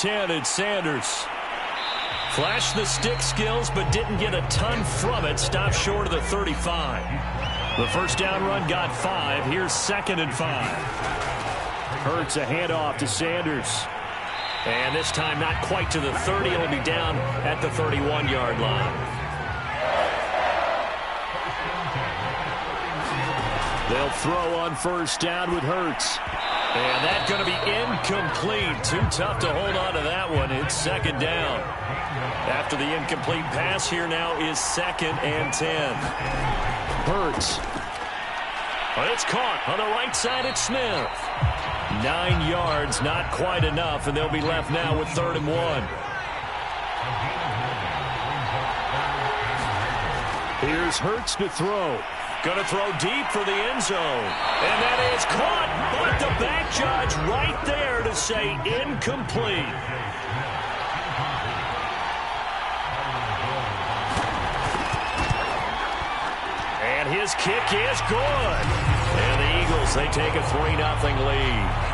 10, it's Sanders. Flashed the stick skills, but didn't get a ton from it. Stopped short of the 35. The first down run got 5. Here's 2nd and 5. Hurts a handoff to Sanders. And this time not quite to the 30. It'll be down at the 31-yard line. They'll throw on first down with Hurts. And that's going to be incomplete. Too tough to hold on to that one. It's 2nd down. After the incomplete pass, here now is 2nd and 10. Hurts. Oh, it's caught on the right side at Smith. 9 yards, not quite enough, and they'll be left now with 3rd and 1. Here's Hurts to throw. Going to throw deep for the end zone. And that is caught, but the back judge right there to say incomplete. And his kick is good. And the Eagles, they take a 3-0 lead.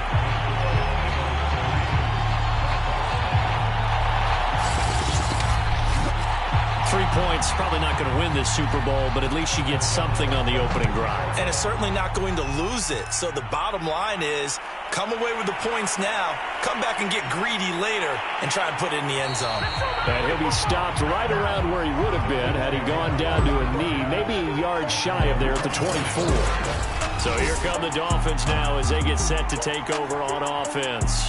3 points, probably not going to win this Super Bowl, but at least you get something on the opening drive. And it's certainly not going to lose it. So the bottom line is, come away with the points now, come back and get greedy later, and try and put it in the end zone. And he'll be stopped right around where he would have been had he gone down to a knee, maybe a yard shy of there at the 24. So here come the Dolphins now as they get set to take over on offense.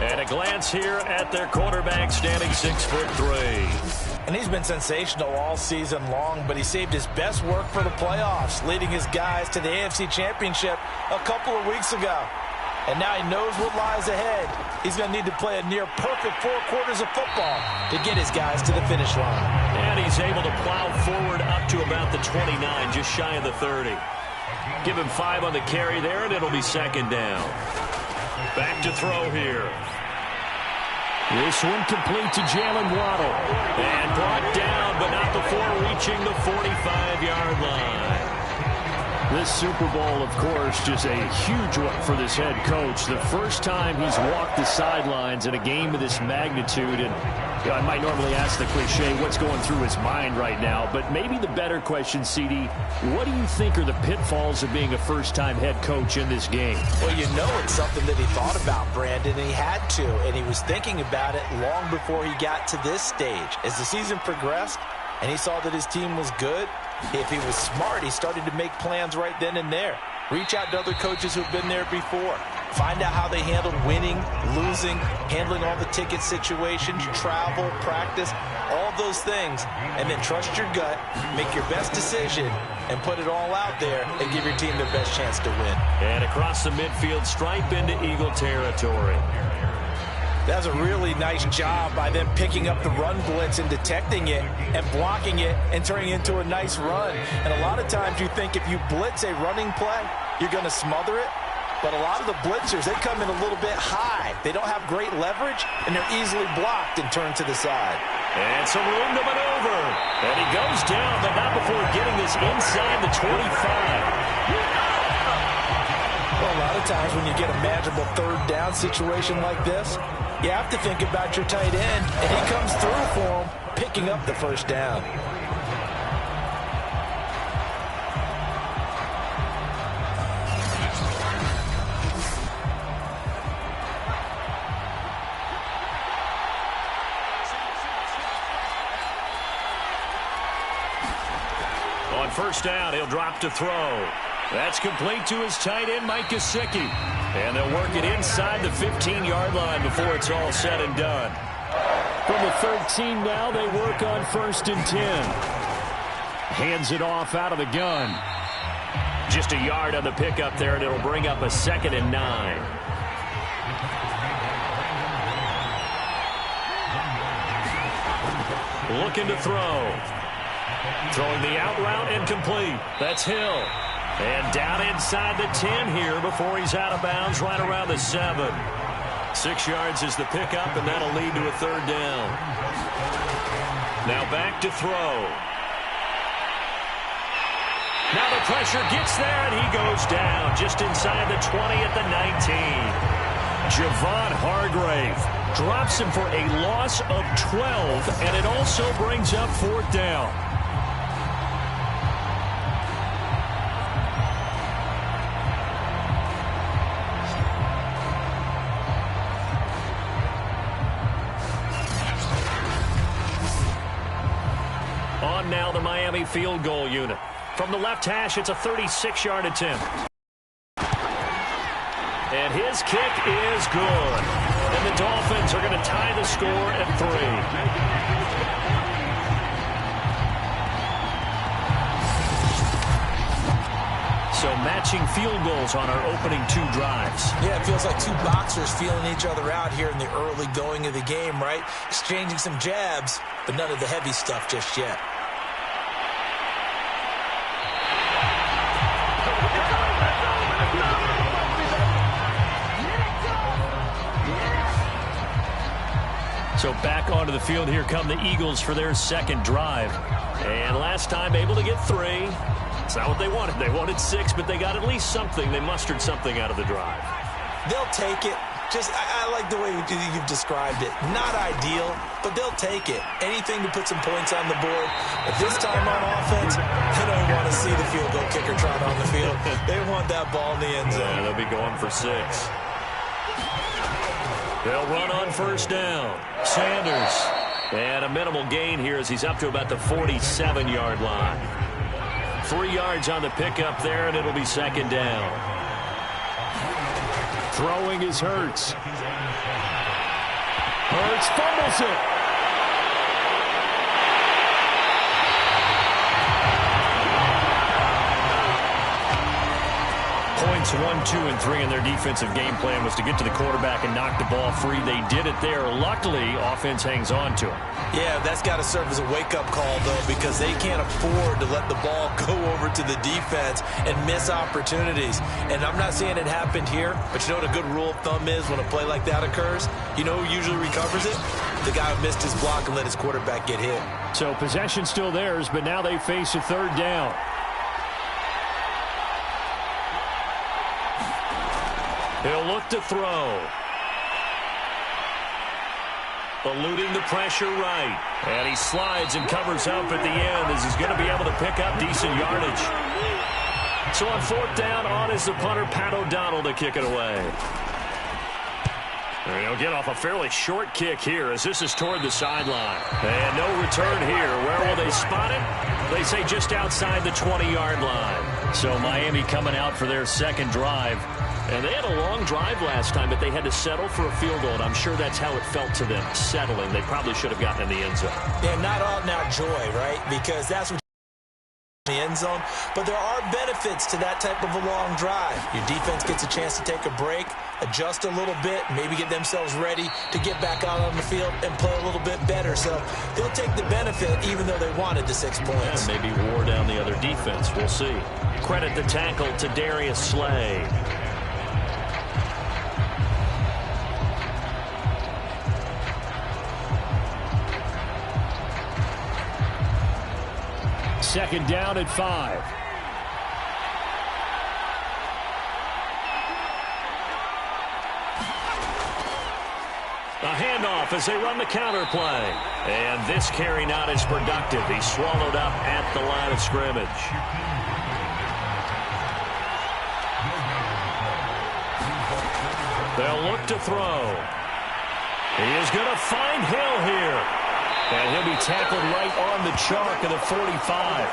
And a glance here at their quarterback, standing 6'3". And he's been sensational all season long, but he saved his best work for the playoffs, leading his guys to the AFC Championship a couple of weeks ago. And now he knows what lies ahead. He's going to need to play a near-perfect 4 quarters of football to get his guys to the finish line. And he's able to plow forward up to about the 29, just shy of the 30. Give him 5 on the carry there, and it'll be 2nd down. Back to throw here. This one complete to Jalen Waddle. And brought down, but not before reaching the 45-yard line. This Super Bowl, of course, just a huge one for this head coach. The first time he's walked the sidelines in a game of this magnitude. And you know, I might normally ask the cliche, what's going through his mind right now? But maybe the better question, CD, what do you think are the pitfalls of being a first-time head coach in this game? Well, you know it's something that he thought about, Brandon, and he had to. And he was thinking about it long before he got to this stage. As the season progressed and he saw that his team was good, if he was smart, he started to make plans right then and there. Reach out to other coaches who've been there before. Find out how they handled winning, losing, handling all the ticket situations, travel, practice, all those things. And then trust your gut, make your best decision, and put it all out there and give your team their best chance to win. And across the midfield stripe into Eagle territory. That's a really nice job by them picking up the run blitz and detecting it and blocking it and turning it into a nice run. And a lot of times you think if you blitz a running play, you're going to smother it. But a lot of the blitzers, they come in a little bit high. They don't have great leverage, and they're easily blocked and turned to the side. And some room to maneuver. And he goes down, but not before getting this inside the 25. Well, a lot of times when you get a manageable 3rd down situation like this, you have to think about your tight end, and he comes through for him, picking up the 1st down. On 1st down, he'll drop to throw. That's complete to his tight end, Mike Gesicki. And they'll work it inside the 15-yard line before it's all said and done. From the 13 now, they work on 1st and 10. Hands it off out of the gun. Just a yard on the pickup there, and it'll bring up a 2nd and 9. Looking to throw. Throwing the out route incomplete. That's Hill. And down inside the 10 here before he's out of bounds right around the 7. 6 yards is the pickup, and that'll lead to a 3rd down. Now back to throw. Now the pressure gets there, and he goes down just inside the 20 at the 19. Javon Hargrave drops him for a loss of 12, and it also brings up 4th down. On now the Miami field goal unit. From the left hash, it's a 36-yard attempt. And his kick is good. And the Dolphins are going to tie the score at 3. So matching field goals on our opening 2 drives. Yeah, it feels like 2 boxers feeling each other out here in the early going of the game, right? Exchanging some jabs, but none of the heavy stuff just yet. So back onto the field, here come the Eagles for their 2nd drive. And last time able to get 3. It's not what they wanted. They wanted 6, but they got at least something. They mustered something out of the drive. They'll take it. I like the way you've described it. Not ideal, but they'll take it. Anything to put some points on the board. But this time on offense, they don't want to see the field goal kicker trot on the field. They want that ball in the end zone. Yeah, they'll be going for 6. They'll run on 1st down. Sanders. And a minimal gain here as he's up to about the 47-yard line. 3 yards on the pickup there, and it'll be 2nd down. Throwing is Hurts. Hurts fumbles it. Points 1, 2, and 3 in their defensive game plan was to get to the quarterback and knock the ball free. They did it there. Luckily, offense hangs on to it. Yeah, that's got to serve as a wake-up call, though, because they can't afford to let the ball go over to the defense and miss opportunities. And I'm not saying it happened here, but you know what a good rule of thumb is when a play like that occurs? You know who usually recovers it? The guy who missed his block and let his quarterback get hit. So possession still theirs, but now they face a 3rd down. He'll look to throw. Eluding the pressure right. And he slides and covers up at the end as he's going to be able to pick up decent yardage. So on 4th down, on is the punter, Pat O'Donnell, to kick it away. And he'll get off a fairly short kick here as this is toward the sideline. And no return here. Where will they spot it? They say just outside the 20-yard line. So Miami coming out for their 2nd drive. And they had a long drive last time, but they had to settle for a field goal. And I'm sure that's how it felt to them, settling. They probably should have gotten in the end zone. Yeah, not all now joy, right? Because that's what the end zone. But there are benefits to that type of a long drive. Your defense gets a chance to take a break, adjust a little bit, maybe get themselves ready to get back out on the field and play a little bit better. So they'll take the benefit even though they wanted the 6 points. Yeah, maybe wore down the other defense. We'll see. Credit the tackle to Darius Slay. Second down at 5. A handoff as they run the counter play. And this carry not as productive. He's swallowed up at the line of scrimmage. They'll look to throw. He is going to find Hill here. And he'll be tackled right on the chalk of the 45.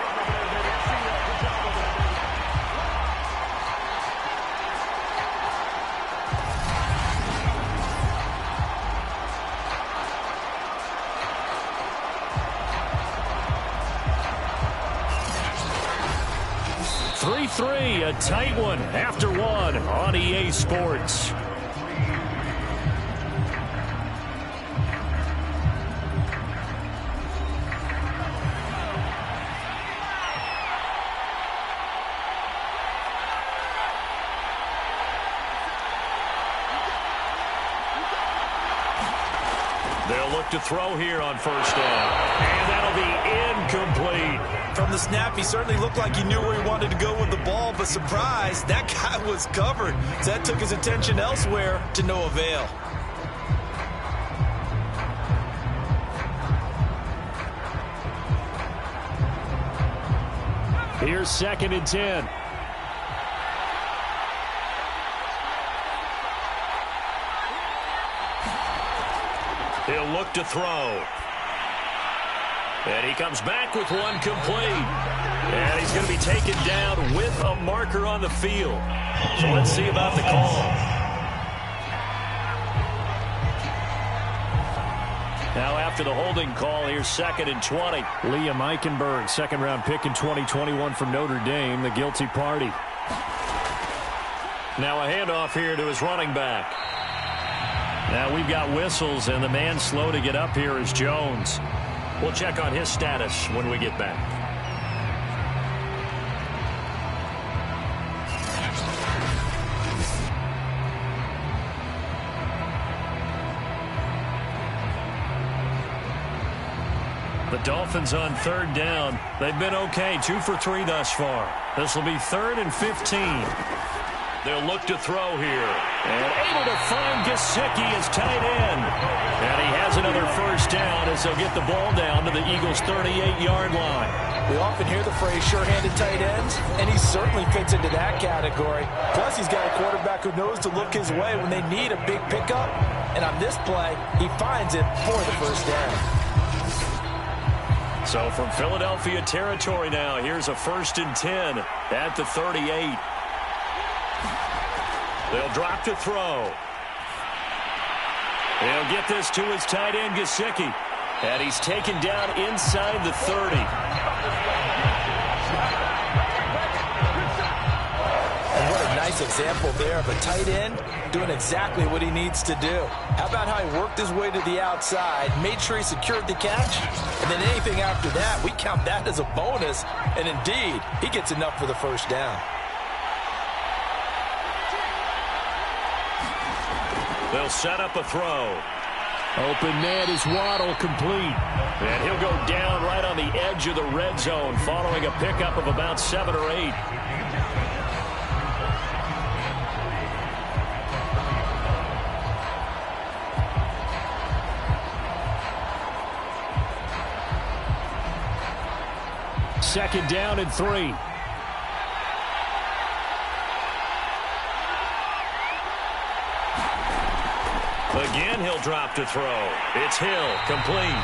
A tight one after 1 on EA Sports. They'll look to throw here on 1st down. And that'll be incomplete. From the snap, he certainly looked like he knew where he wanted to go with the ball, but surprise, that guy was covered. So that took his attention elsewhere to no avail. Here's 2nd and 10. He'll look to throw. And he comes back with one complete. And he's going to be taken down with a marker on the field. So let's see about the call. Now after the holding call, here's 2nd and 20. Liam Eichenberg, second-round pick in 2021 from Notre Dame, the guilty party. Now a handoff here to his running back. Now we've got whistles, and the man slow to get up here is Jones. We'll check on his status when we get back. The Dolphins on 3rd down. They've been okay, 2 for 3 thus far. This will be 3rd and 15. They'll look to throw here. And able to find Gesicki as tight end. And he has another first down as they'll get the ball down to the Eagles' 38-yard line. We often hear the phrase sure-handed tight ends, and he certainly fits into that category. Plus, he's got a quarterback who knows to look his way when they need a big pickup. And on this play, he finds it for the first down. So from Philadelphia territory now, here's a 1st and 10 at the 38. They'll drop to throw. He'll get this to his tight end, Gesicki. And he's taken down inside the 30. And what a nice example there of a tight end doing exactly what he needs to do. How about how he worked his way to the outside, made sure he secured the catch, and then anything after that, we count that as a bonus. And indeed, he gets enough for the first down. They'll set up a throw. Open man is Waddle, complete. And he'll go down right on the edge of the red zone following a pickup of about 7 or 8. Second down and 3. Again, he'll drop to throw. It's Hill, complete.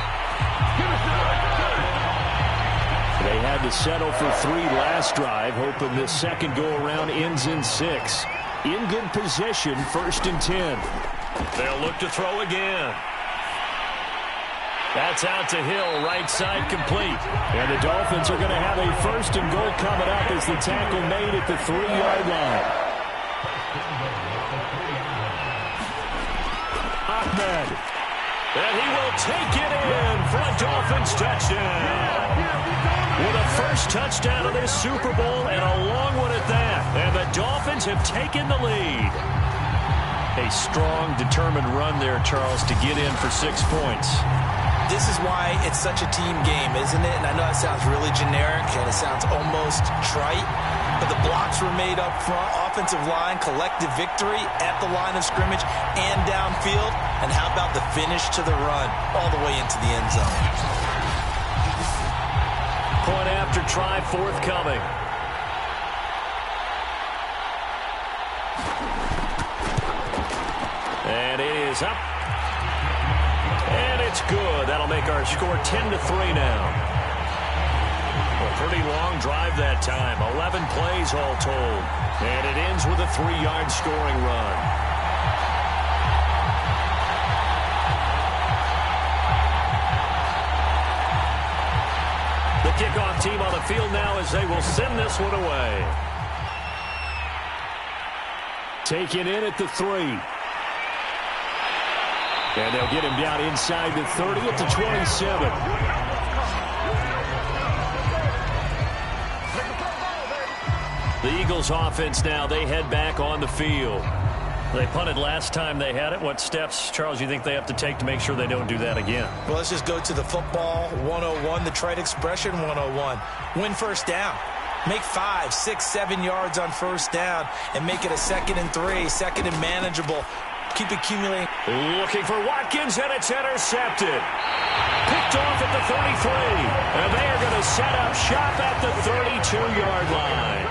They had to settle for 3 last drive, hoping this second go-around ends in 6. In good position, 1st and 10. They'll look to throw again. That's out to Hill, right side complete. And the Dolphins are going to have a 1st and goal coming up as the tackle made at the 3-yard line. Ahmed. And he will take it in for a Dolphins touchdown. With a first touchdown of this Super Bowl and a long one at that. And the Dolphins have taken the lead. A strong, determined run there, Charles, to get in for 6 points. This is why it's such a team game, isn't it? And I know that sounds really generic and it sounds almost trite, but the blocks were made up front, offensive line, collective victory at the line of scrimmage and downfield. And how about the finish to the run all the way into the end zone? Point after try forthcoming. And it is up. And it's good. That'll make our score 10-3 now. A pretty long drive that time. 11 plays all told. And it ends with a 3-yard scoring run. The kickoff team on the field now as they will send this one away. Taken in at the 3. And they'll get him down inside the 30 at the 27. The Eagles offense now, they head back on the field. They punted last time they had it. What steps, Charles, you think they have to take to make sure they don't do that again? Well, let's just go to the football 101, the trade expression 101. Win first down. Make 5, 6, 7 yards on first down and make it a 2nd and 3, 2nd and manageable. Keep accumulating. Looking for Watkins, and it's intercepted. Picked off at the 33. And they are going to set up shop at the 32-yard line.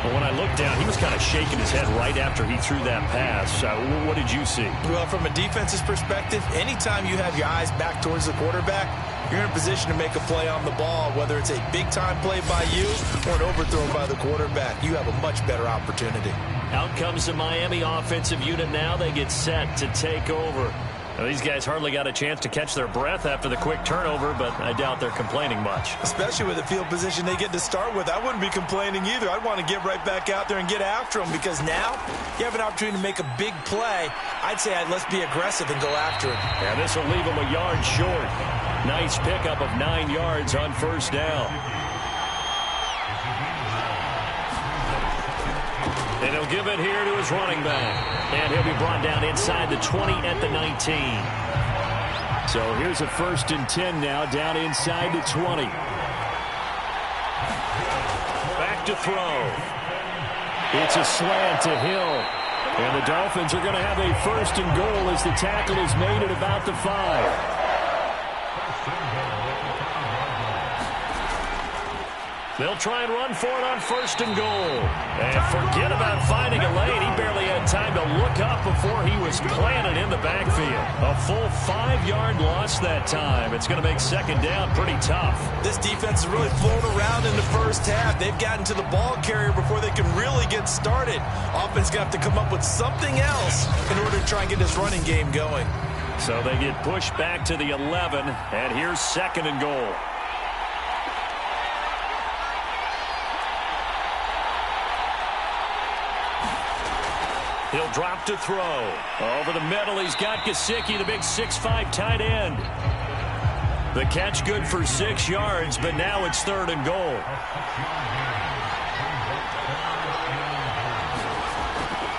But when I looked down, he was kind of shaking his head right after he threw that pass. What did you see? Well, from a defense's perspective, anytime you have your eyes back towards the quarterback, you're in a position to make a play on the ball, whether it's a big-time play by you or an overthrow by the quarterback. You have a much better opportunity. Out comes the Miami offensive unit now. They get set to take over. Now, these guys hardly got a chance to catch their breath after the quick turnover, but I doubt they're complaining much. Especially with the field position they get to start with. I wouldn't be complaining either. I'd want to get right back out there and get after them because now you have an opportunity to make a big play. I'd say let's be aggressive and go after him. Yeah, this will leave him a yard short. Nice pickup of 9 yards on first down. And he'll give it here to his running back. And he'll be brought down inside the 20 at the 19. So here's a 1st and 10 now, down inside the 20. Back to throw. It's a slant to Hill. And the Dolphins are going to have a 1st and goal as the tackle is made at about the 5. They'll try and run for it on 1st and goal. And forget about finding a lane. He barely had time to look up before he was planted in the backfield. A full 5-yard loss that time. It's going to make 2nd down pretty tough. This defense has really flown around in the first half. They've gotten to the ball carrier before they can really get started. Offense going to have to come up with something else in order to try and get this running game going. So they get pushed back to the 11, and here's 2nd and goal. He'll drop to throw. Over the middle, he's got Gesicki, the big 6'5" tight end. The catch good for 6 yards, but now it's 3rd and goal.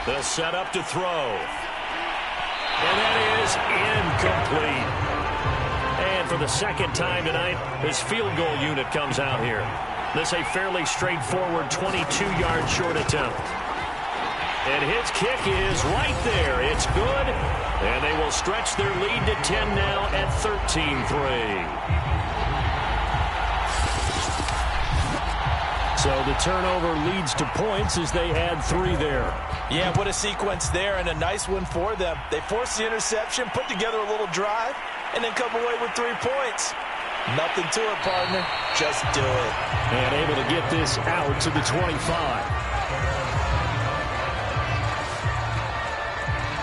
They'll set up to throw. And that is incomplete. And for the 2nd time tonight, this field goal unit comes out here. This a fairly straightforward 22-yard short attempt. And his kick is right there. It's good. And they will stretch their lead to 10 now at 13-3. So the turnover leads to points as they add 3 there. Yeah, what a sequence there, and a nice one for them. They forced the interception, put together a little drive, and then come away with 3 points. Nothing to it, partner. Just do it. And able to get this out to the 25.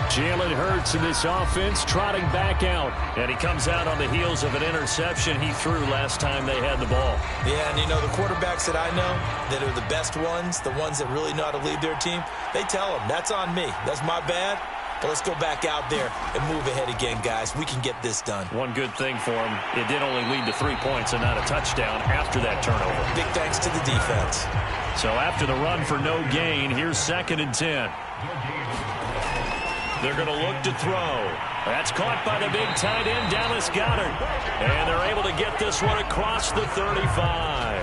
Jalen Hurts in this offense trotting back out. And he comes out on the heels of an interception he threw last time they had the ball. Yeah, and you know, the quarterbacks that I know that are the best ones, the ones that really know how to lead their team, they tell them, that's on me. That's my bad. But let's go back out there and move ahead again, guys. We can get this done. One good thing for him, it did only lead to 3 points and not a touchdown after that turnover. Big thanks to the defense. So after the run for no gain, here's 2nd and 10. They're going to look to throw. That's caught by the big tight end, Dallas Goedert. And they're able to get this one across the 35.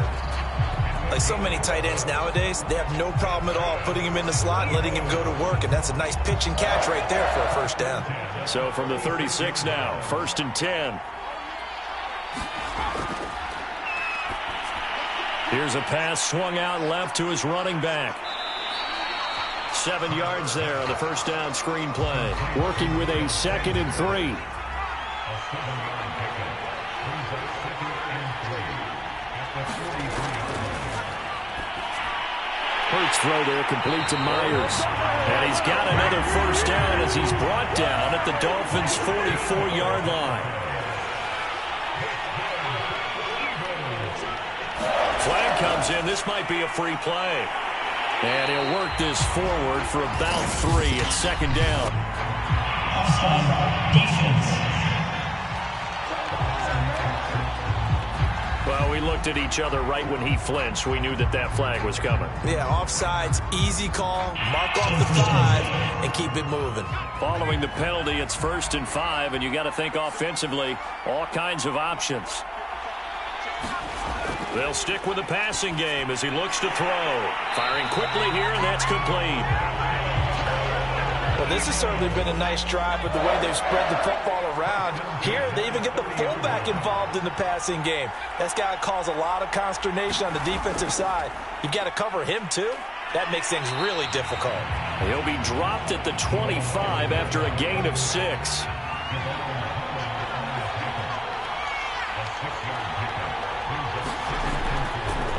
Like so many tight ends nowadays, they have no problem at all putting him in the slot and letting him go to work. And that's a nice pitch and catch right there for a 1st down. So from the 36 now, 1st and 10. Here's a pass swung out left to his running back. 7 yards there on the 1st down screen play. Working with a 2nd and 3. Hurts throw there, complete to Myers. And he's got another 1st down as he's brought down at the Dolphins' 44-yard line. Flag comes in. This might be a free play. And he'll work this forward for about 3 at 2nd down. Well, we looked at each other right when he flinched. We knew that that flag was coming. Yeah, offsides, easy call, mark off the 5, and keep it moving. Following the penalty, it's 1st and 5, and you got to think offensively, all kinds of options. They'll stick with the passing game as he looks to throw. Firing quickly here, and that's complete. Well, this has certainly been a nice drive with the way they've spread the football around. Here, they even get the fullback involved in the passing game. That's got to cause a lot of consternation on the defensive side. You've got to cover him, too. That makes things really difficult. He'll be dropped at the 25 after a gain of 6.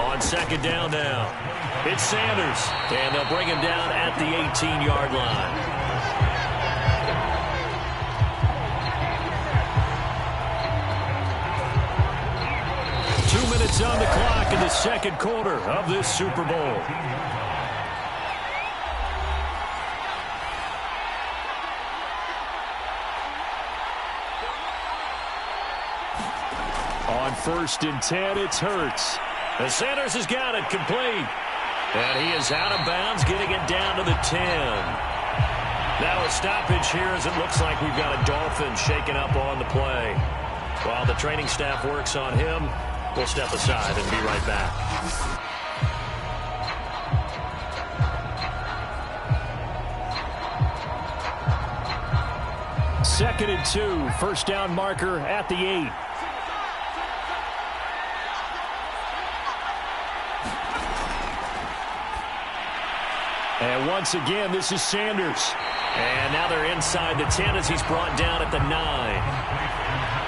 On 2nd down now, it's Sanders, and they'll bring him down at the 18-yard line. It's on the clock in the 2nd quarter of this Super Bowl. On 1st and 10, it's Hurts. And Sanders has got it complete. And he is out of bounds, getting it down to the 10. Now a stoppage here as it looks like we've got a Dolphin shaken up on the play. While the training staff works on him, we'll step aside and be right back. Second and 2, 1st down marker at the 8. And once again, this is Sanders. And now they're inside the 10 as he's brought down at the 9.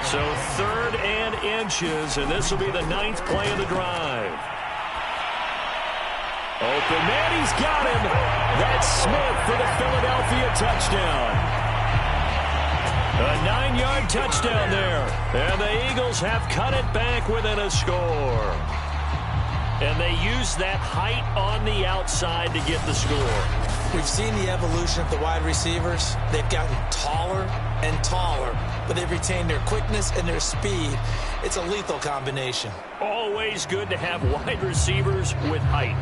So 3rd and inches, and this will be the 9th play of the drive. Open man, he's got him. That's Smith for the Philadelphia touchdown. A 9-yard touchdown there. And the Eagles have cut it back within a score. And they use that height on the outside to get the score. We've seen the evolution of the wide receivers. They've gotten taller and taller, but they've retained their quickness and their speed. It's a lethal combination. Always good to have wide receivers with height.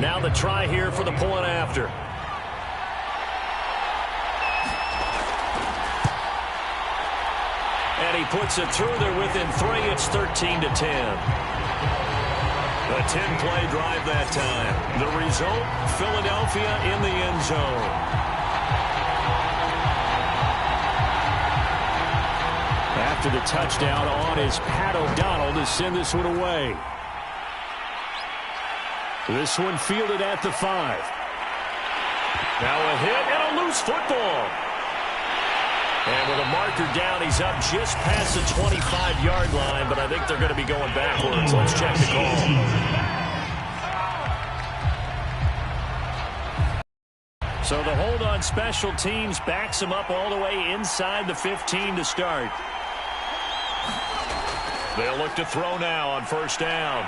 Now the try here for the point after. And he puts it through there within 3. It's 13-10. A 10-play drive that time. The result, Philadelphia in the end zone. After the touchdown on is Pat O'Donnell to send this one away. This one fielded at the 5. Now a hit and a loose football. And with a marker down, he's up just past the 25-yard line, but I think they're going to be going backwards. Let's check the call. So the hold on special teams backs him up all the way inside the 15 to start. They'll look to throw now on 1st down.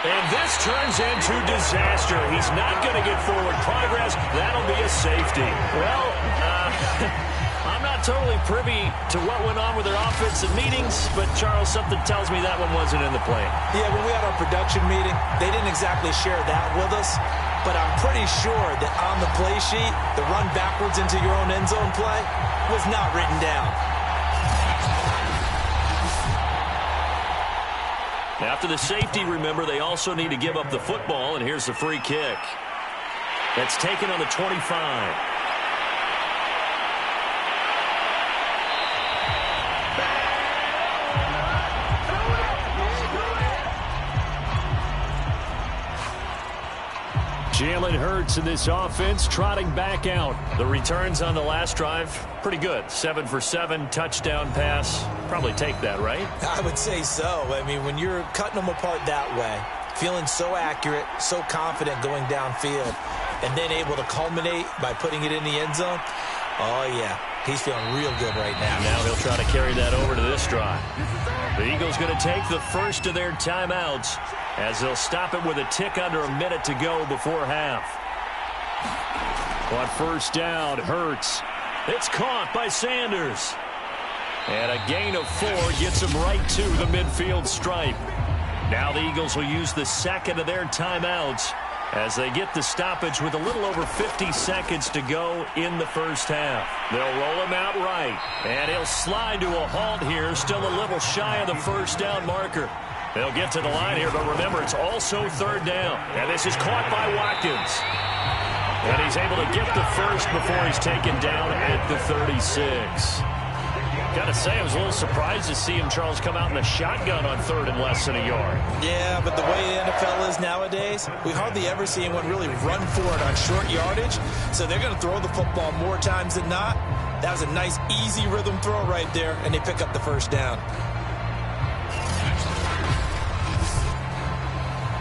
And this turns into disaster. He's not going to get forward progress. That'll be a safety. Well, I'm not totally privy to what went on with their offensive meetings, but, Charles, something tells me that one wasn't in the plan. Yeah, when we had our production meeting, they didn't exactly share that with us, but I'm pretty sure that on the play sheet, the run backwards into your own end zone play was not written down. After the safety, remember, they also need to give up the football, and here's the free kick. That's taken on the 25. Jalen Hurts in this offense trotting back out. The returns on the last drive, pretty good. 7 for 7, touchdown pass. Probably take that, right? I would say so. I mean, when you're cutting them apart that way, feeling so accurate, so confident going downfield, and then able to culminate by putting it in the end zone, oh, yeah, he's feeling real good right now. Now he'll try to carry that over to this drive. The Eagles going to take the first of their timeouts as they'll stop it with a tick under a minute to go before half. On 1st down, Hurts. It's caught by Sanders. And a gain of 4 gets him right to the midfield stripe. Now the Eagles will use the second of their timeouts as they get the stoppage with a little over 50 seconds to go in the first half. They'll roll him out right, and he'll slide to a halt here, still a little shy of the first down marker. They'll get to the line here, but remember, it's also third down. And this is caught by Watkins. And he's able to get the first before he's taken down at the 36. Got to say, I was a little surprised to see him, Charles, come out in the shotgun on third and less than a yard. Yeah, but the way the NFL is nowadays, we hardly ever see anyone really run for it on short yardage. So they're going to throw the football more times than not. That was a nice, easy rhythm throw right there, and they pick up the first down.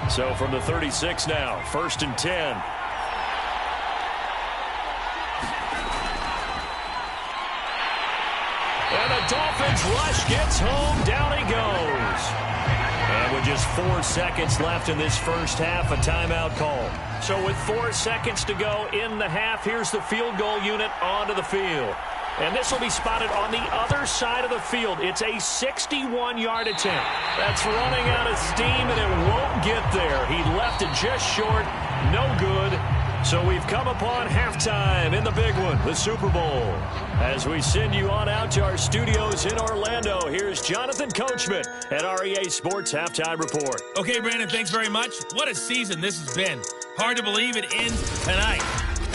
So from the 36 now, 1st and 10. And the Dolphins rush gets home. Down he goes. And with just 4 seconds left in this first half, a timeout call. So with 4 seconds to go in the half, here's the field goal unit onto the field. And this will be spotted on the other side of the field. It's a 61-yard attempt. That's running out of steam, and it won't get there. He left it just short. No good. So we've come upon halftime in the big one, the Super Bowl. As we send you on out to our studios in Orlando, here's Jonathan Coachman at REA Sports Halftime Report. Okay, Brandon, thanks very much. What a season this has been. Hard to believe it ends tonight,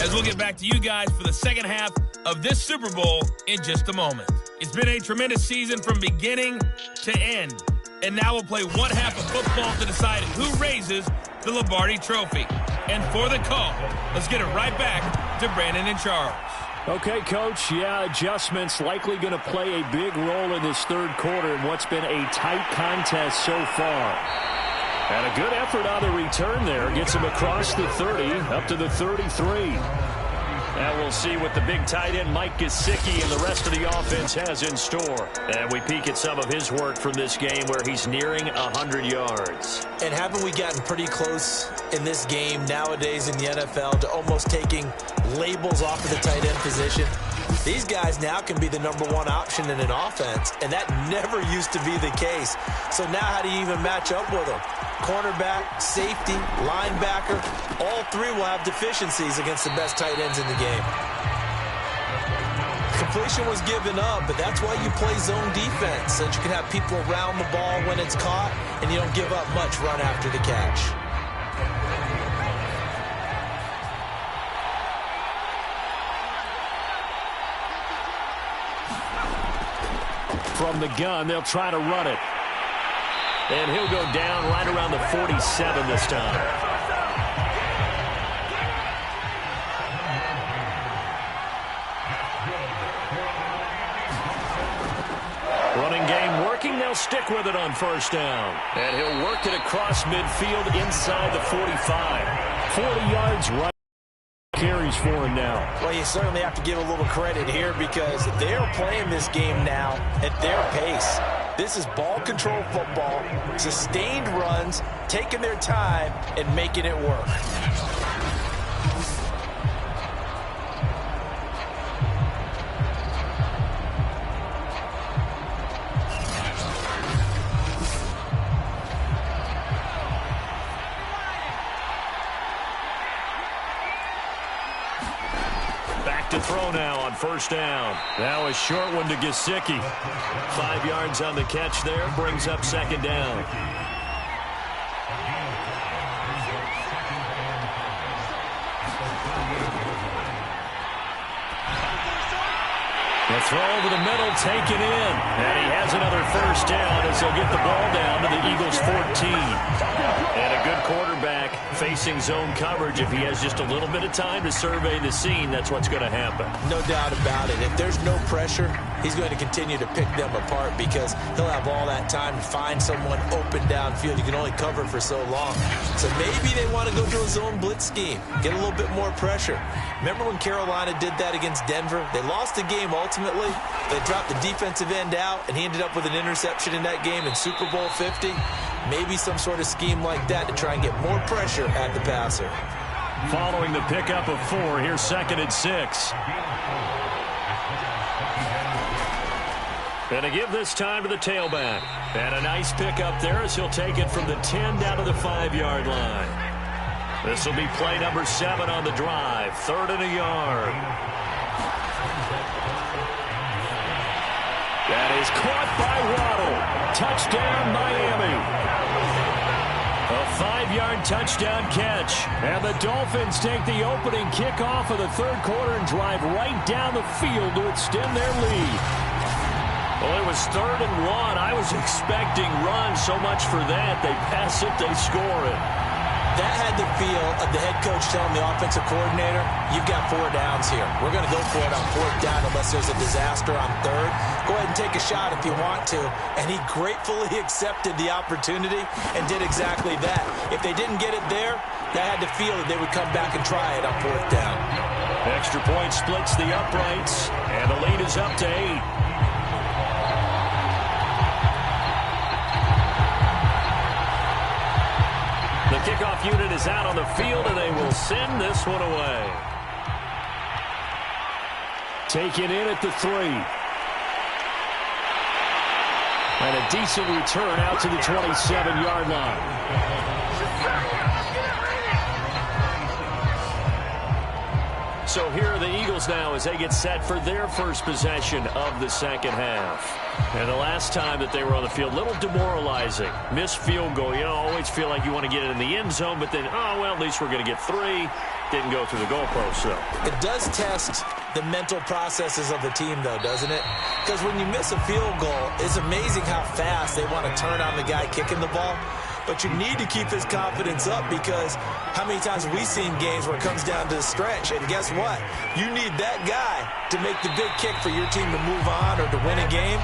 as we'll get back to you guys for the second half of this Super Bowl in just a moment. It's been a tremendous season from beginning to end. And now we'll play one half of football to decide who raises the Lombardi Trophy. And for the call, let's get it right back to Brandon and Charles. Okay, Coach, adjustments likely going to play a big role in this third quarter in what's been a tight contest so far. And a good effort on the return there. Gets him across the 30, up to the 33. Now we'll see what the big tight end Mike Gesicki and the rest of the offense has in store. And we peek at some of his work from this game where he's nearing 100 yards. And haven't we gotten pretty close in this game nowadays in the NFL to almost taking labels off of the tight end position? These guys now can be the #1 option in an offense, and that never used to be the case. So now how do you even match up with them? Cornerback, safety, linebacker, all three will have deficiencies against the best tight ends in the game. Completion was given up, but that's why you play zone defense, so that you can have people around the ball when it's caught, and you don't give up much run after the catch. From the gun, they'll try to run it. And he'll go down right around the 47 this time. Running game working. They'll stick with it on first down. And he'll work it across midfield inside the 45. 40 yards right. Carries for him now. Well, you certainly have to give a little credit here because they're playing this game now at their pace. This is ball control football, sustained runs, taking their time and making it work. To throw now on first down. Now a short one to Gesicki. 5 yards on the catch there. Brings up second down. The throw over the middle, taken in. And he has another first down as they'll get the ball down to the Eagles' 14. And a good quarterback facing zone coverage. If he has just a little bit of time to survey the scene, that's what's going to happen. No doubt about it. If there's no pressure, he's going to continue to pick them apart because he'll have all that time to find someone open downfield. You can only cover for so long. So maybe they want to go to a zone blitz scheme, get a little bit more pressure. Remember when Carolina did that against Denver? They lost the game ultimately. They dropped the defensive end out, and he ended up with an interception in that game in Super Bowl 50. Maybe some sort of scheme like that to try and get more pressure at the passer. Following the pickup of 4, here's 2nd and 6. And to give this time to the tailback. And a nice pickup there as he'll take it from the 10 down to the 5-yard line. This will be play number 7 on the drive. 3rd and a yard. That is caught by Waddle. Touchdown, Miami. A 5-yard touchdown catch. And the Dolphins take the opening kickoff of the 3rd quarter and drive right down the field to extend their lead. Well, it was 3rd and 1. I was expecting runs. So much for that. They pass it, they score it. That had the feel of the head coach telling the offensive coordinator, you've got 4 downs here. We're going to go for it on 4th down unless there's a disaster on 3rd. Go ahead and take a shot if you want to. And he gratefully accepted the opportunity and did exactly that. If they didn't get it there, that had the feel that they would come back and try it on 4th down. Extra point splits the uprights, and the lead is up to 8. The kickoff unit is out on the field, and they will send this one away. Taken in at the 3. And a decent return out to the 27-yard line. So here are the Eagles now as they get set for their first possession of the second half. And the last time that they were on the field, a little demoralizing. Missed field goal. You always feel like you want to get it in the end zone, but then, oh, well, at least we're going to get 3. Didn't go through the goalpost, so. It does test the mental processes of the team, though, doesn't it? Because when you miss a field goal, it's amazing how fast they want to turn on the guy kicking the ball. But you need to keep his confidence up because how many times have we seen games where it comes down to the stretch? And guess what? You need that guy to make the big kick for your team to move on or to win a game.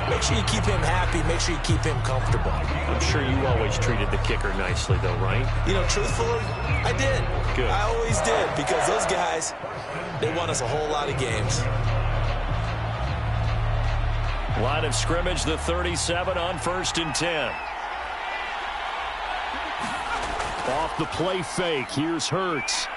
Make sure you keep him happy. Make sure you keep him comfortable. I'm sure you always treated the kicker nicely, though, right? You know, truthfully, I did. Good. I always did because those guys, they won us a whole lot of games. Line of scrimmage, the 37 on 1st and 10. Off the play fake. Here's Hurts.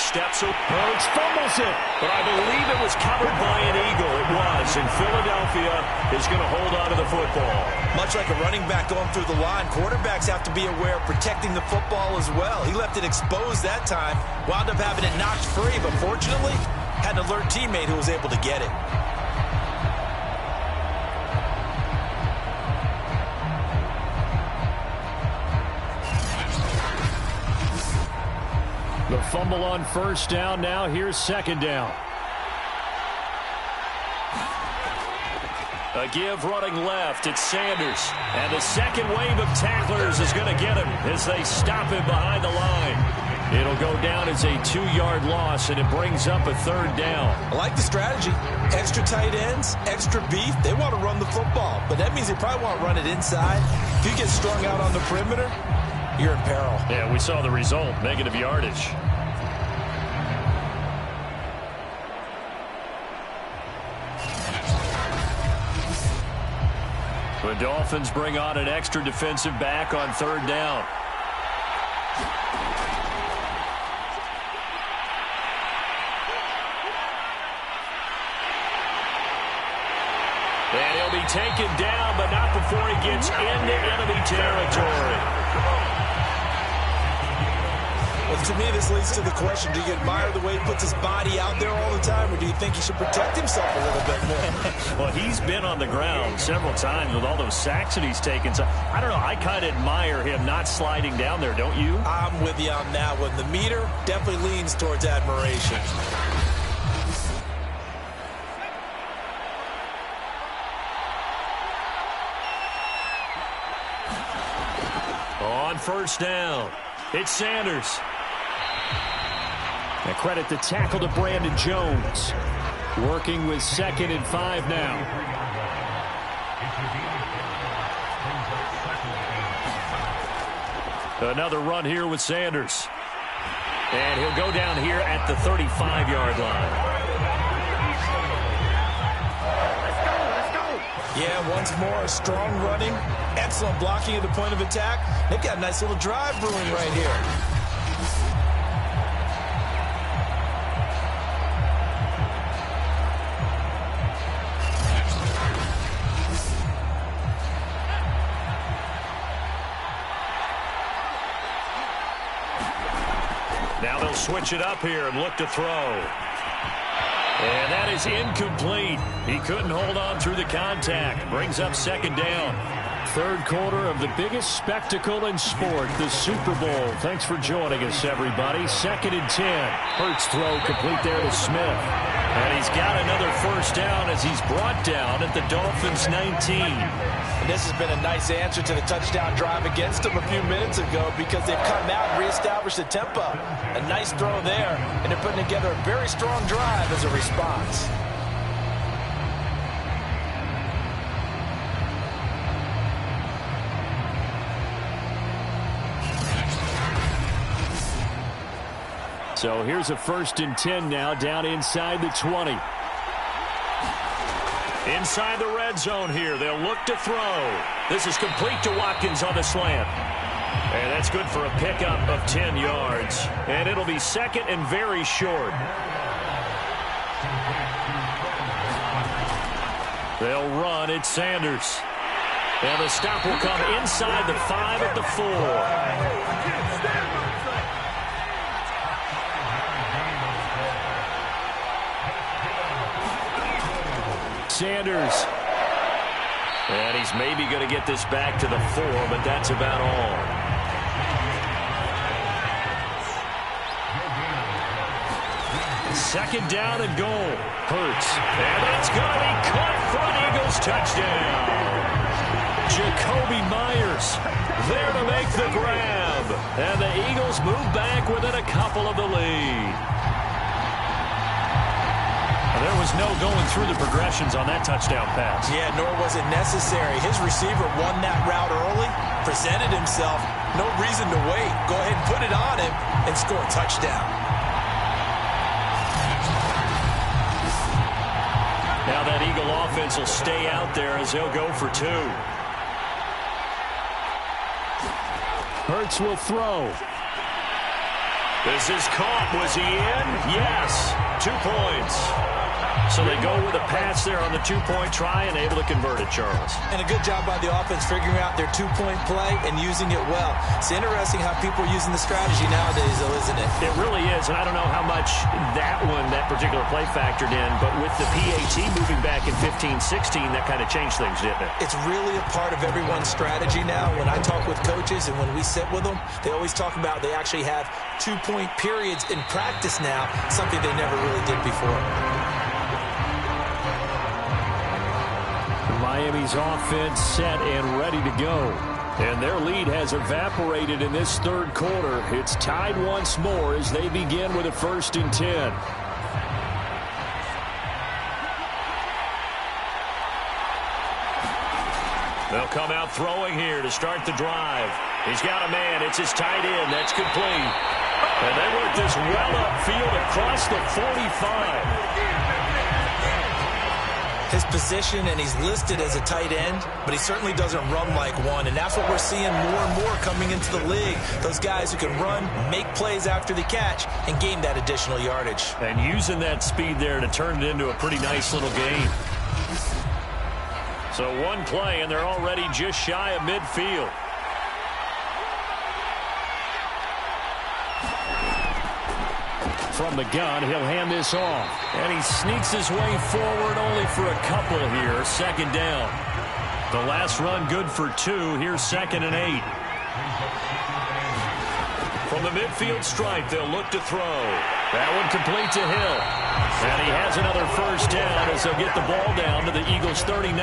Steps up. Hurts fumbles it. But I believe it was covered by an Eagle. It was. And Philadelphia is going to hold on to the football. Much like a running back going through the line, quarterbacks have to be aware of protecting the football as well. He left it exposed that time. Wound up having it knocked free, but fortunately, had an alert teammate who was able to get it. The fumble on 1st down. Now here's 2nd down. A give running left. It's Sanders. And the second wave of tacklers is going to get him as they stop him behind the line. It'll go down as a 2-yard loss, and it brings up a 3rd down. I like the strategy. Extra tight ends, extra beef. They want to run the football, but that means they probably want to run it inside. If you get strung out on the perimeter, you're in peril. Yeah, we saw the result, negative yardage. The Dolphins bring on an extra defensive back on 3rd down. And he'll be taken down, but not before he gets into enemy territory. Well, to me, this leads to the question, do you admire the way he puts his body out there all the time, or do you think he should protect himself a little bit more? Well, he's been on the ground several times with all those sacks that he's taken. So, I don't know, I kind of admire him not sliding down there, don't you? I'm with you on that one. The meter definitely leans towards admiration. On 1st down, it's Sanders. And credit the tackle to Brandon Jones. Working with 2nd and 5 now. Another run here with Sanders. And he'll go down here at the 35-yard line. Let's go. Yeah, once more, strong running, excellent blocking at the point of attack. They've got a nice little drive brewing right here. Now they'll switch it up here and look to throw. And that is incomplete. He couldn't hold on through the contact. Brings up second down. Third quarter of the biggest spectacle in sport, the Super Bowl. Thanks for joining us, everybody. 2nd and 10. Hurts throw complete there to Smith. And he's got another first down as he's brought down at the Dolphins' 19. And this has been a nice answer to the touchdown drive against them a few minutes ago because they've come out and reestablished the tempo. A nice throw there, and they're putting together a very strong drive as a response. So here's a 1st and 10 now, down inside the 20. Inside the red zone here, they'll look to throw. This is complete to Watkins on the slant. And that's good for a pickup of 10 yards. And it'll be 2nd and very short. They'll run. It's Sanders. And the stop will come inside the 5 at the 4. Sanders. And he's maybe going to get this back to the 4, but that's about all. Second down and goal. Hurts. And it's going to be caught for an Eagles touchdown. Jacoby Myers there to make the grab. And the Eagles move back within a couple of the lead. There was no going through the progressions on that touchdown pass. Yeah, nor was it necessary. His receiver won that route early, presented himself. No reason to wait. Go ahead and put it on him and score a touchdown. Now that Eagle offense will stay out there as they'll go for 2. Hurts will throw. This is caught. Was he in? Yes. 2 points. So they go with a pass there on the 2-point try and able to convert it, Charles. And a good job by the offense figuring out their 2-point play and using it well. It's interesting how people are using the strategy nowadays, though, isn't it? It really is, and I don't know how much that particular play factored in, but with the PAT moving back in 15-16, that kind of changed things, didn't it? It's really a part of everyone's strategy now. When I talk with coaches and when we sit with them, they always talk about they actually have 2-point periods in practice now, something they never really did before. Miami's offense set and ready to go. And their lead has evaporated in this third quarter. It's tied once more as they begin with a 1st and 10. They'll come out throwing here to start the drive. He's got a man. It's his tight end. That's complete. And they work this well upfield across the 45. His position, and he's listed as a tight end, but he certainly doesn't run like one, and that's what we're seeing more and more coming into the league. Those guys who can run, make plays after the catch, and gain that additional yardage. And using that speed there to turn it into a pretty nice little game. So 1 play, and they're already just shy of midfield. From the gun, he'll hand this off. And he sneaks his way forward only for a couple here. 2nd down. The last run good for 2. Here's 2nd and 8. From the midfield stripe, they'll look to throw. That one complete to Hill. And he has another first down as they'll get the ball down to the Eagles' 39.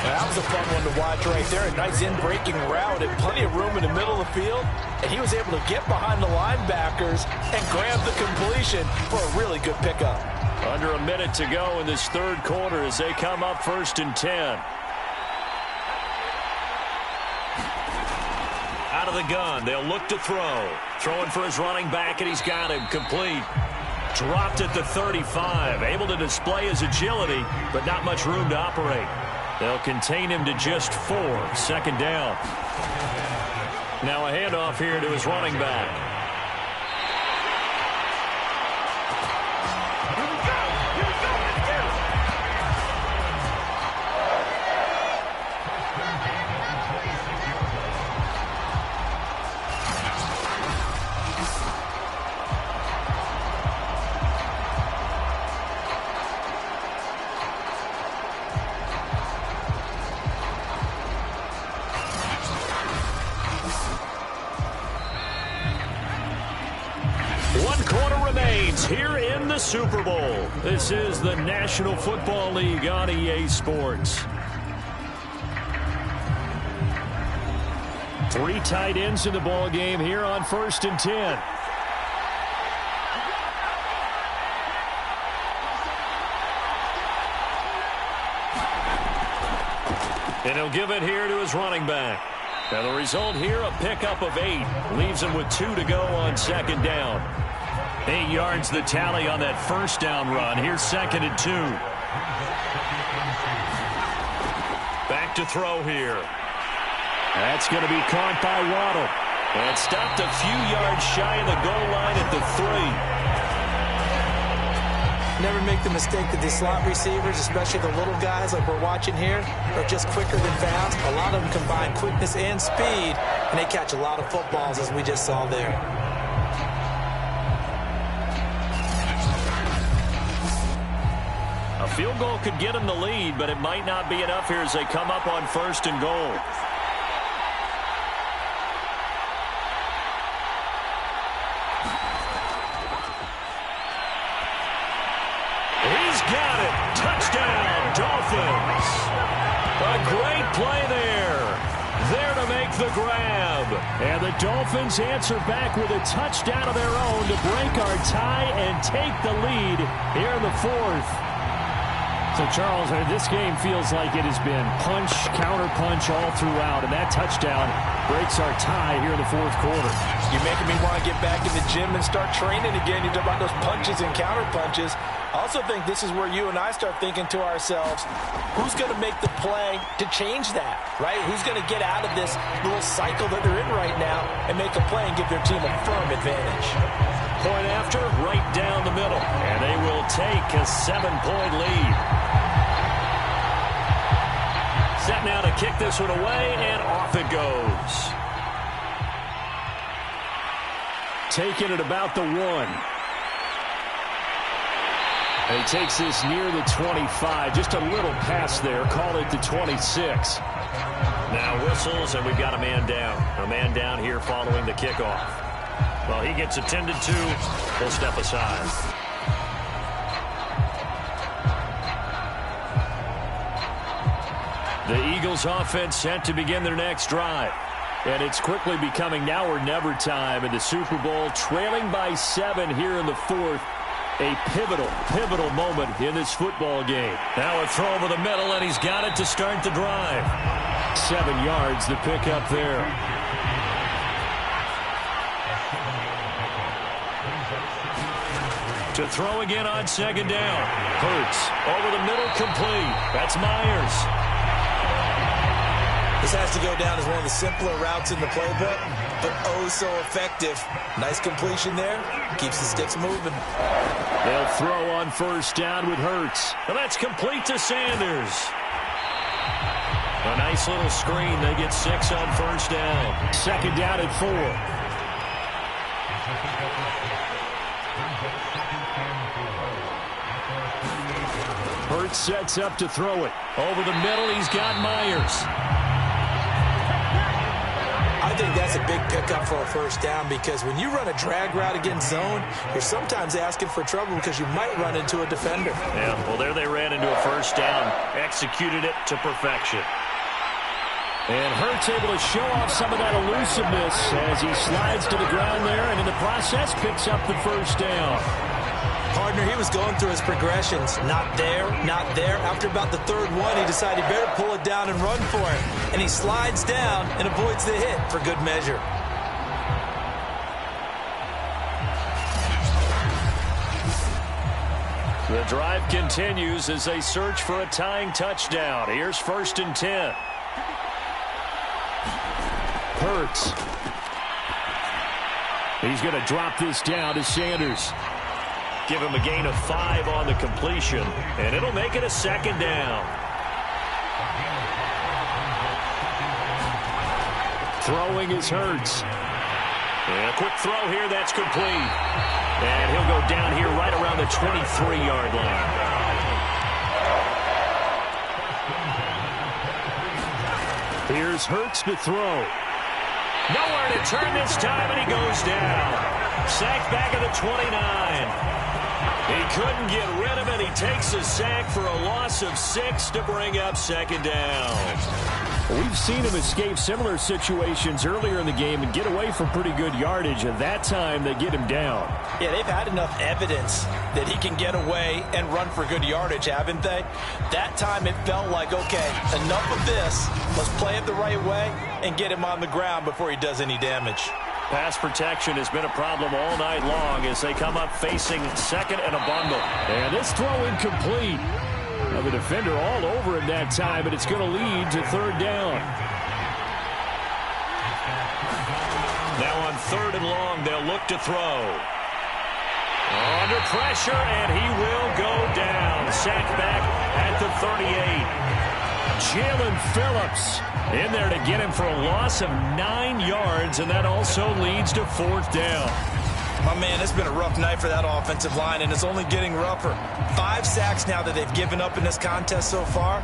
That was a fun one to watch right there. A nice in-breaking route and plenty of room in the middle of the field. And he was able to get behind the linebackers and grab the completion for a really good pickup. Under a minute to go in this third quarter as they come up 1st and 10. Out of the gun, they'll look to throw. Throwing for his running back, and he's got him complete. Dropped at the 35. Able to display his agility, but not much room to operate. They'll contain him to just 4. 2nd down. Now a handoff here to his running back. here in the Super Bowl. This is the National Football League on EA Sports. 3 tight ends in the ball game here on 1st and 10. And he'll give it here to his running back. And the result here, a pickup of 8. Leaves him with 2 to go on 2nd down. 8 yards the tally on that 1st down run. Here's 2nd and 2. Back to throw here. That's going to be caught by Waddle. And stopped a few yards shy of the goal line at the 3. Never make the mistake that the slot receivers, especially the little guys like we're watching here, are just quicker than fast. A lot of them combine quickness and speed, and they catch a lot of footballs, as we just saw there. A field goal could get them the lead, but it might not be enough here as they come up on 1st and goal. Got it. Touchdown, Dolphins. A great play there. There to make the grab. And the Dolphins answer back with a touchdown of their own to break our tie and take the lead here in the 4th. So, Charles, this game feels like it has been punch, counter-punch all throughout, and that touchdown breaks our tie here in the 4th quarter. You're making me want to get back in the gym and start training again. You talk about those punches and counter-punches. I also think this is where you and I start thinking to ourselves, who's going to make the play to change that, right? Who's going to get out of this little cycle that they're in right now and make a play and give their team a firm advantage? Point after, right down the middle. And they will take a 7-point lead. Set now to kick this one away, and off it goes. Taking it about the 1. And he takes this near the 25. Just a little pass there. Call it the 26. Now whistles, and we've got a man down. A man down here following the kickoff. Well, he gets attended to. He'll step aside. The Eagles offense set to begin their next drive. And it's quickly becoming now or never time in the Super Bowl. Trailing by 7 here in the 4th. A pivotal moment in this football game. Now a throw over the middle, and he's got it to start the drive. 7 yards, the pickup there. To throw again on 2nd down. Hurts over the middle, complete. That's Myers. This has to go down as one of the simpler routes in the playbook, but oh so effective. Nice completion there. Keeps the sticks moving. They'll throw on 1st down with Hurts. And that's complete to Sanders. A nice little screen. They get 6 on 1st down. 2nd down at 4. Hurts sets up to throw it. Over the middle, he's got Myers. I think that's a big pickup for a 1st down, because when you run a drag route against zone, you're sometimes asking for trouble because you might run into a defender. Yeah, well, there they ran into a 1st down. Executed it to perfection. And Hurts able to show off some of that elusiveness as he slides to the ground there, and in the process picks up the 1st down. Partner, he was going through his progressions. Not there, not there. After about the 3rd one, he decided he better pull it down and run for it. And he slides down and avoids the hit for good measure. The drive continues as they search for a tying touchdown. Here's 1st and 10. Hurts. He's going to drop this down to Sanders. Give him a gain of 5 on the completion, and it'll make it a 2nd down. Throwing is Hurts. And a quick throw here, that's complete. And he'll go down here right around the 23-yard line. Here's Hurts to throw. Nowhere to turn this time, and he goes down. Sacked back at the 29. He couldn't get rid of it. He takes a sack for a loss of 6 to bring up second down. We've seen him escape similar situations earlier in the game and get away from pretty good yardage, and that time they get him down. Yeah, they've had enough evidence that he can get away and run for good yardage, haven't they? That time it felt like, okay, enough of this. Let's play it the right way and get him on the ground before he does any damage. Pass protection has been a problem all night long as they come up facing second and a bundle. And this throw incomplete. Now the defender all over him that time, but it's going to lead to third down. Now on third and long, they'll look to throw. Under pressure, and he will go down. Sacked back at the 38. Jalen Phillips in there to get him for a loss of 9 yards, and that also leads to fourth down. My man, it's been a rough night for that offensive line, and it's only getting rougher. 5 sacks now that they've given up in this contest so far.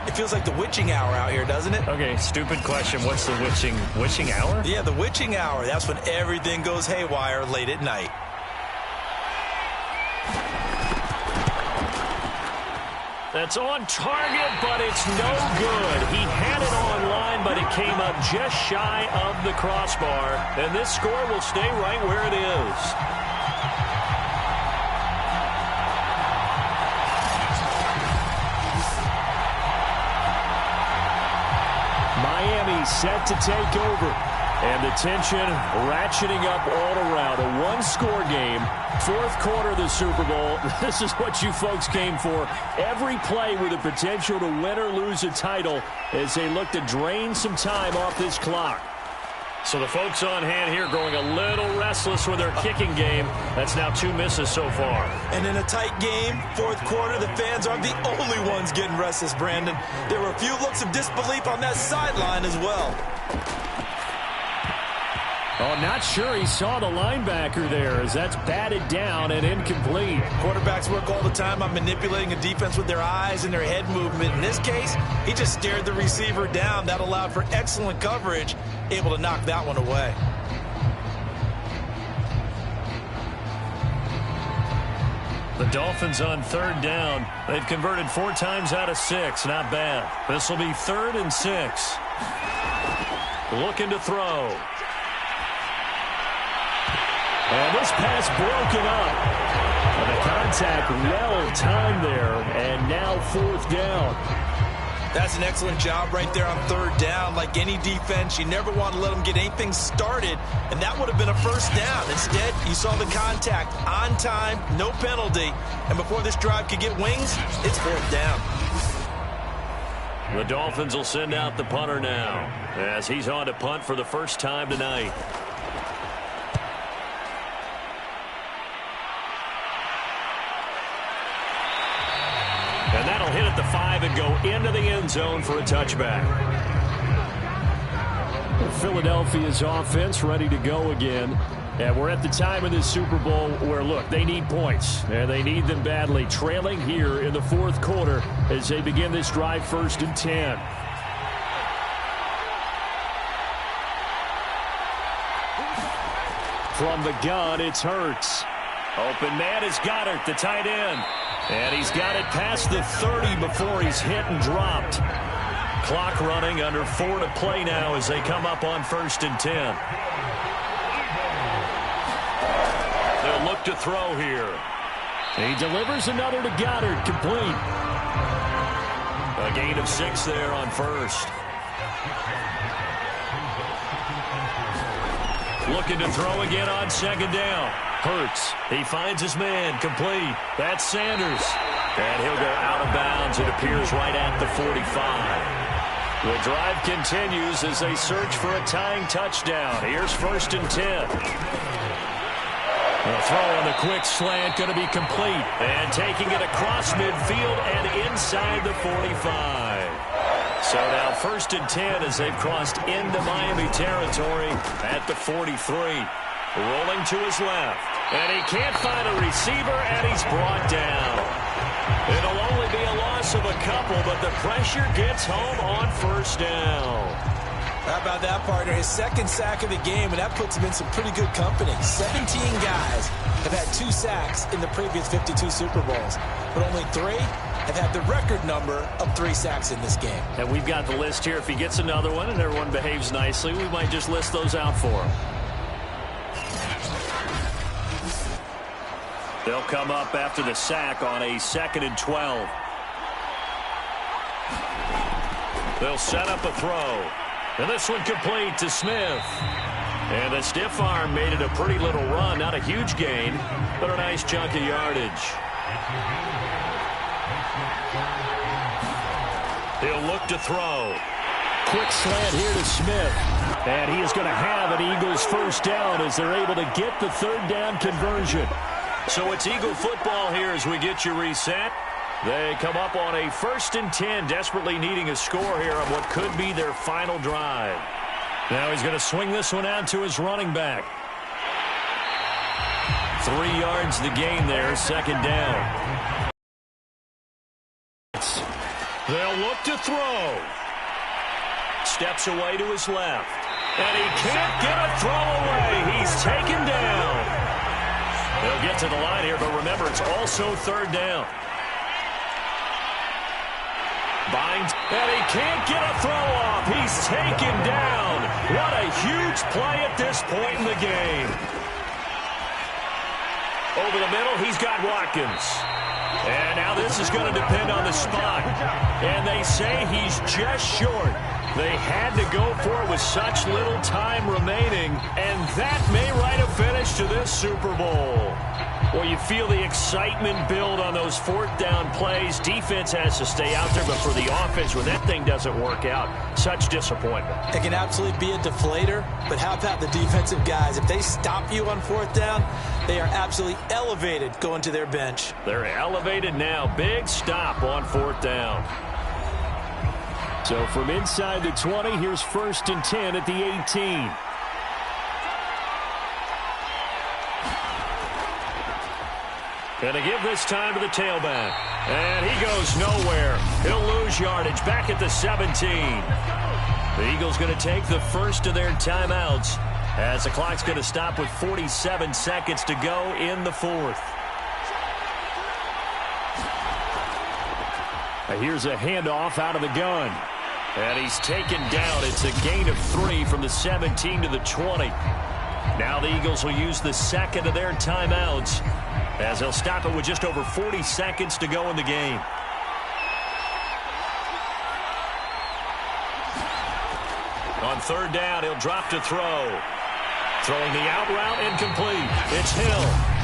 It feels like the witching hour out here, doesn't it? Okay, stupid question. What's the witching hour? Yeah, the witching hour. That's when everything goes haywire late at night. That's on target, but it's no good. He had it on line, but it came up just shy of the crossbar. And this score will stay right where it is. Miami set to take over. And the tension ratcheting up all around. A one-score game. Fourth quarter of the Super Bowl. This is what you folks came for. Every play with the potential to win or lose a title as they look to drain some time off this clock. So the folks on hand here growing a little restless with their kicking game. That's now 2 misses so far. And in a tight game, fourth quarter, the fans aren't the only ones getting restless, Brandon. There were a few looks of disbelief on that sideline as well. Oh, not sure he saw the linebacker there as that's batted down and incomplete. Quarterbacks work all the time on manipulating a defense with their eyes and their head movement. In this case, he just stared the receiver down. That allowed for excellent coverage, able to knock that one away. The Dolphins on third down. They've converted 4 times out of 6. Not bad. This will be 3rd and 6. Looking to throw. And this pass broken up. And the contact well timed there. And now fourth down. That's an excellent job right there on third down. Like any defense, you never want to let them get anything started. And that would have been a first down. Instead, you saw the contact on time, no penalty. And before this drive could get wings, it's fourth down. The Dolphins will send out the punter now as he's on to punt for the first time tonight. And that'll hit at the 5 and go into the end zone for a touchback. Philadelphia's offense ready to go again. And we're at the time of this Super Bowl where, look, they need points. And they need them badly. Trailing here in the fourth quarter as they begin this drive 1st and 10. From the gun, it's Hurts. Open man is Goddard, the tight end. And he's got it past the 30 before he's hit and dropped. Clock running, under 4 to play now as they come up on 1st and 10. They'll look to throw here. He delivers another to Goddard, complete. A gain of 6 there on 1st. Looking to throw again on 2nd down. Hurts. He finds his man. Complete. That's Sanders. And he'll go out of bounds. It appears right at the 45. The drive continues as they search for a tying touchdown. Here's 1st and 10. The throw on the quick slant going to be complete. And taking it across midfield and inside the 45. So now 1st and 10 as they've crossed into Miami territory at the 43. Rolling to his left. And he can't find a receiver, and he's brought down. It'll only be a loss of a couple, but the pressure gets home on 1st down. How about that, partner? His second sack of the game, and that puts him in some pretty good company. 17 guys have had 2 sacks in the previous 52 Super Bowls, but only 3 have had the record number of 3 sacks in this game. And we've got the list here. If he gets another one and everyone behaves nicely, we might just list those out for him. They'll come up after the sack on a 2nd and 12. They'll set up a throw. And this one complete to Smith. And the stiff arm made it a pretty little run. Not a huge gain, but a nice chunk of yardage. He'll look to throw. Quick slant here to Smith. And he is going to have an Eagles first down as they're able to get the 3rd down conversion. So it's Eagle football here as we get you reset. They come up on a 1st and 10, desperately needing a score here on what could be their final drive. Now he's going to swing this one out to his running back. 3 yards the gain there, 2nd down. They'll look to throw. Steps away to his left. And he can't get a throw away. He's taken down. They'll get to the line here, but remember, it's also 3rd down. Binds, and he can't get a throw off. He's taken down. What a huge play at this point in the game. Over the middle, he's got Watkins. And now this is going to depend on the spot. And they say he's just short. They had to go for it with such little time remaining, and that may write a finish to this Super Bowl. Well, you feel the excitement build on those 4th down plays. Defense has to stay out there, but for the offense, when that thing doesn't work out, such disappointment. It can absolutely be a deflator, but how about the defensive guys? If they stop you on 4th down, they are absolutely elevated going to their bench. They're elevated now. Big stop on 4th down. So from inside the 20, here's 1st and 10 at the 18. And to give this time to the tailback. And he goes nowhere. He'll lose yardage back at the 17. The Eagles going to take the first of their timeouts as the clock's going to stop with 47 seconds to go in the 4th. Now here's a handoff out of the gun. And he's taken down. It's a gain of 3 from the 17 to the 20. Now the Eagles will use the 2nd of their timeouts as they'll stop it with just over 40 seconds to go in the game. On 3rd down, he'll drop to throw. Throwing the out route, incomplete. It's Hill.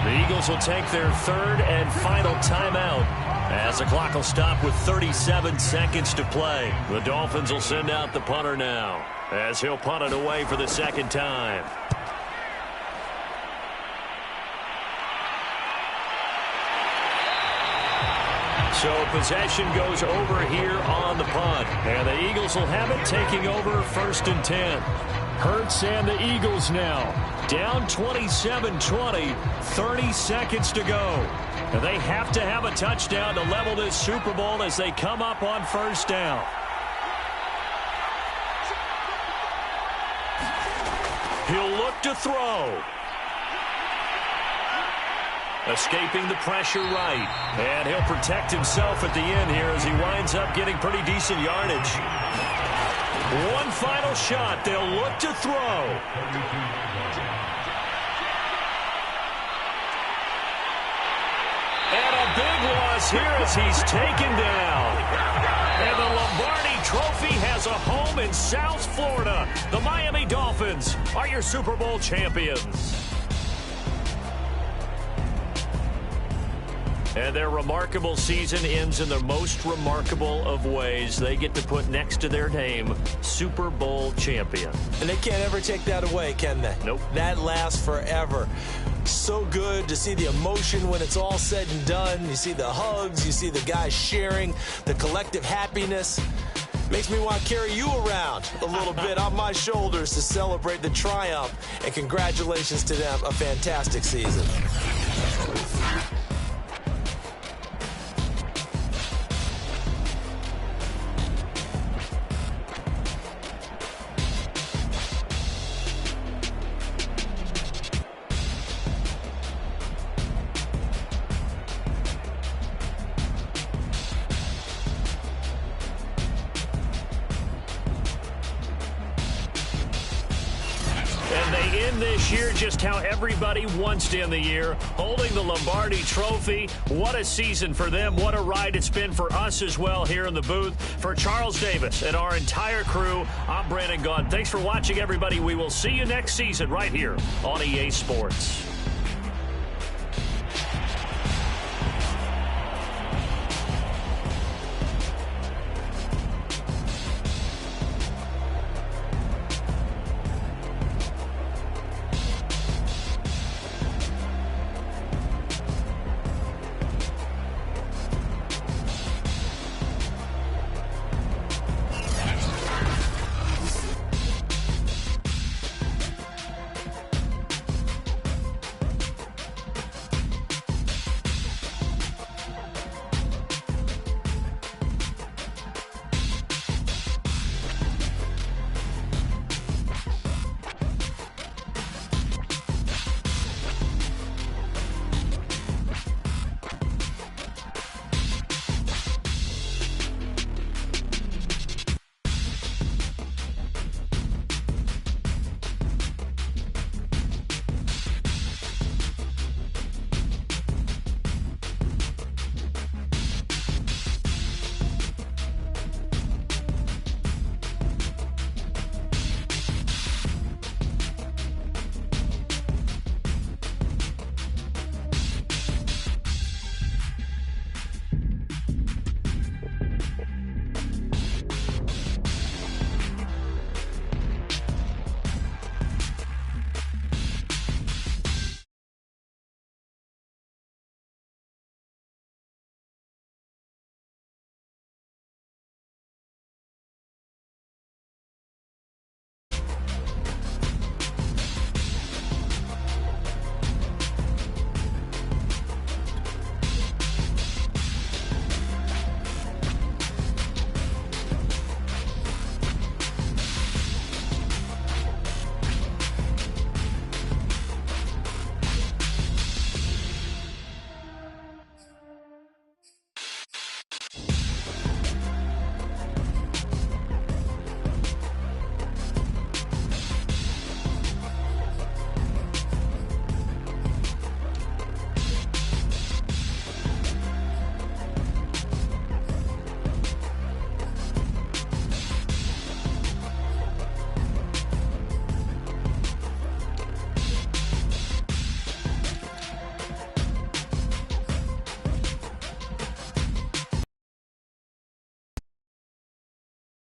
The Eagles will take their 3rd and final timeout as the clock will stop with 37 seconds to play. The Dolphins will send out the punter now as he'll punt it away for the 2nd time. So possession goes over here on the punt. And the Eagles will have it, taking over 1st and 10. Hurts and the Eagles now down 27-20, 30 seconds to go. And they have to have a touchdown to level this Super Bowl as they come up on 1st down. He'll look to throw. Escaping the pressure right. And he'll protect himself at the end here as he winds up getting pretty decent yardage. One final shot. They'll look to throw. And a big loss here as he's taken down. And the Lombardi Trophy has a home in South Florida. The Miami Dolphins are your Super Bowl champions. And their remarkable season ends in the most remarkable of ways. They get to put next to their name, Super Bowl champion. And they can't ever take that away, can they? Nope. That lasts forever. So good to see the emotion when it's all said and done. You see the hugs, you see the guys sharing, the collective happiness. Makes me want to carry you around a little bit on my shoulders to celebrate the triumph. And congratulations to them, a fantastic season. And they end this year just how everybody wants to end the year, holding the Lombardi Trophy. What a season for them. What a ride it's been for us as well here in the booth. For Charles Davis and our entire crew, I'm Brandon Gaudin. Thanks for watching, everybody. We will see you next season right here on EA Sports.